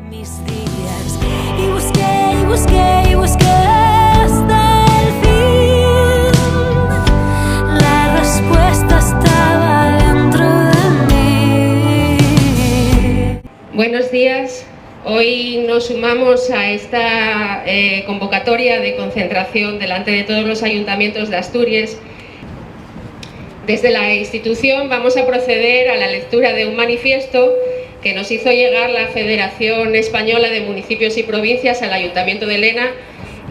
mis días y busqué hasta el fin. La respuesta estaba dentro de mí. Buenos días. Hoy nos sumamos a esta convocatoria de concentración delante de todos los ayuntamientos de Asturias. Desde la institución vamos a proceder a la lectura de un manifiesto que nos hizo llegar la Federación Española de Municipios y Provincias al Ayuntamiento de Lena,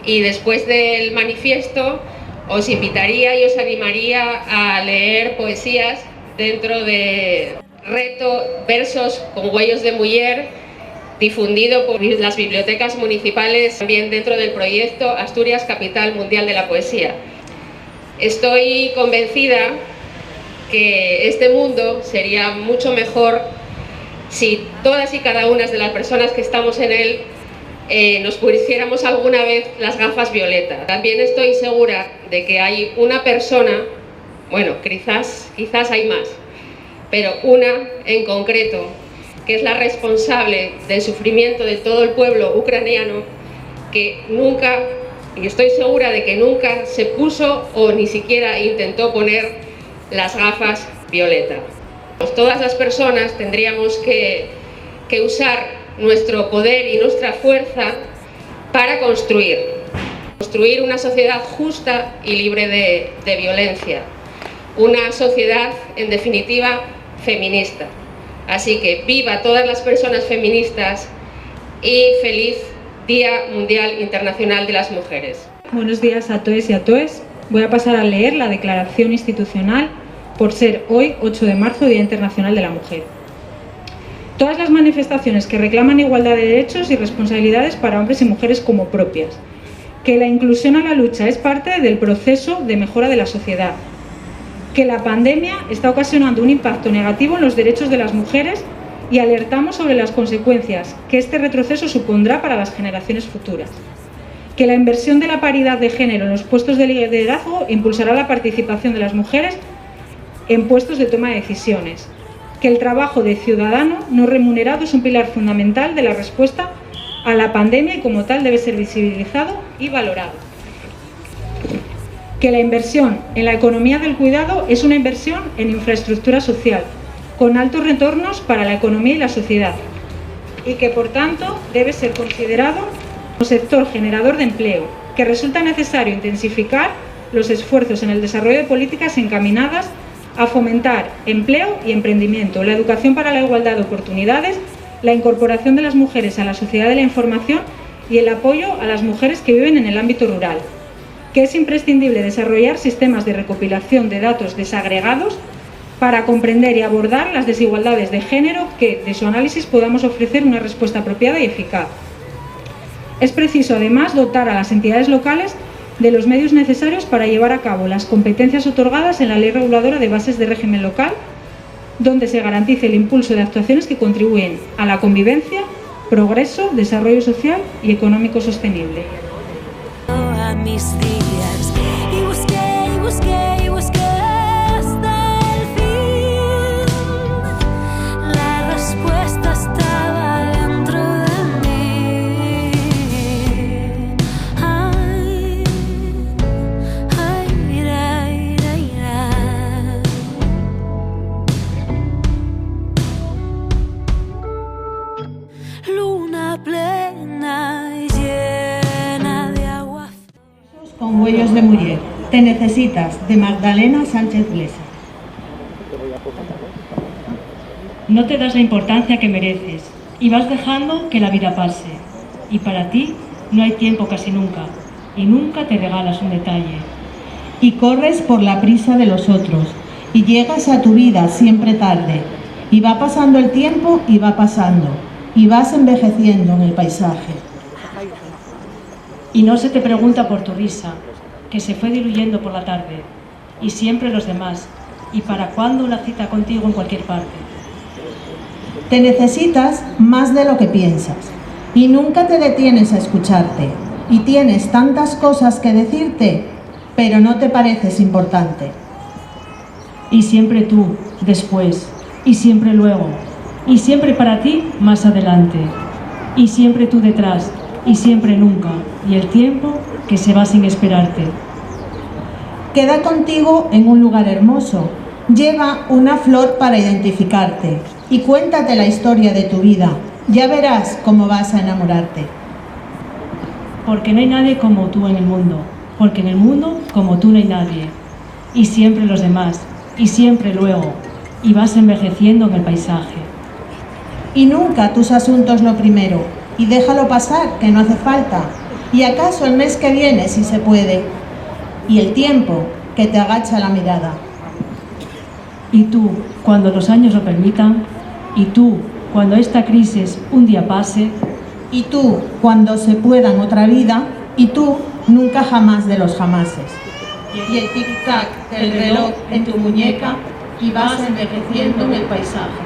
y después del manifiesto os invitaría y os animaría a leer poesías dentro de reto Versos con Huellos de Muller, difundido por las bibliotecas municipales, también dentro del proyecto Asturias Capital Mundial de la Poesía. Estoy convencida que este mundo sería mucho mejor si todas y cada una de las personas que estamos en él nos pusiéramos alguna vez las gafas violeta. También estoy segura de que hay una persona, bueno, quizás hay más, pero una en concreto, que es la responsable del sufrimiento de todo el pueblo ucraniano, que nunca, y estoy segura de que nunca se puso o ni siquiera intentó poner las gafas violeta. Todas las personas tendríamos que usar nuestro poder y nuestra fuerza para construir una sociedad justa y libre de violencia, una sociedad, en definitiva, feminista. Así que viva todas las personas feministas y feliz Día Mundial Internacional de las Mujeres. Buenos días a todos y a todas. Voy a pasar a leer la declaración institucional por ser hoy, 8 de marzo, Día Internacional de la Mujer. Todas las manifestaciones que reclaman igualdad de derechos y responsabilidades para hombres y mujeres como propias, que la inclusión a la lucha es parte del proceso de mejora de la sociedad, que la pandemia está ocasionando un impacto negativo en los derechos de las mujeres y alertamos sobre las consecuencias que este retroceso supondrá para las generaciones futuras, que la inversión de la paridad de género en los puestos de liderazgo impulsará la participación de las mujeres en puestos de toma de decisiones, que el trabajo de ciudadano no remunerado es un pilar fundamental de la respuesta a la pandemia y como tal debe ser visibilizado y valorado, que la inversión en la economía del cuidado es una inversión en infraestructura social, con altos retornos para la economía y la sociedad, y que por tanto debe ser considerado como sector generador de empleo, que resulta necesario intensificar los esfuerzos en el desarrollo de políticas encaminadas a fomentar empleo y emprendimiento, la educación para la igualdad de oportunidades, la incorporación de las mujeres a la sociedad de la información y el apoyo a las mujeres que viven en el ámbito rural, que es imprescindible desarrollar sistemas de recopilación de datos desagregados para comprender y abordar las desigualdades de género, que de su análisis podamos ofrecer una respuesta apropiada y eficaz. Es preciso además dotar a las entidades locales de los medios necesarios para llevar a cabo las competencias otorgadas en la Ley Reguladora de Bases de Régimen Local, donde se garantice el impulso de actuaciones que contribuyen a la convivencia, progreso, desarrollo social y económico sostenible. A mis días y busqué hasta el fin. La respuesta estaba dentro de mí. Ay, ira. Luna plena y llena de agua. Con Huellos de Muller. Te necesitas, de Magdalena Sánchez Blesa. No te das la importancia que mereces y vas dejando que la vida pase. Y para ti no hay tiempo casi nunca, y nunca te regalas un detalle. Y corres por la prisa de los otros, y llegas a tu vida siempre tarde. Y va pasando el tiempo y va pasando, y vas envejeciendo en el paisaje. Y no se te pregunta por tu risa, que se fue diluyendo por la tarde, y siempre los demás, y para cuándo una cita contigo en cualquier parte. Te necesitas más de lo que piensas, y nunca te detienes a escucharte, y tienes tantas cosas que decirte, pero no te pareces importante. Y siempre tú, después, y siempre luego, y siempre para ti, más adelante. y siempre tú detrás, y siempre nunca, y el tiempo que se va sin esperarte. Queda contigo en un lugar hermoso. Lleva una flor para identificarte y cuéntate la historia de tu vida. Ya verás cómo vas a enamorarte. Porque no hay nadie como tú en el mundo, porque en el mundo como tú no hay nadie. Y siempre los demás, y siempre luego, y vas envejeciendo en el paisaje. Y nunca tus asuntos lo primero, y déjalo pasar, que no hace falta. Y acaso el mes que viene, si se puede. Y el tiempo, que te agacha la mirada. Y tú, cuando los años lo permitan, y tú, cuando esta crisis un día pase, Y tú, cuando se pueda en otra vida, y tú, nunca jamás de los jamases. Y el tic-tac del reloj en tu muñeca, y vas envejeciendo en el paisaje.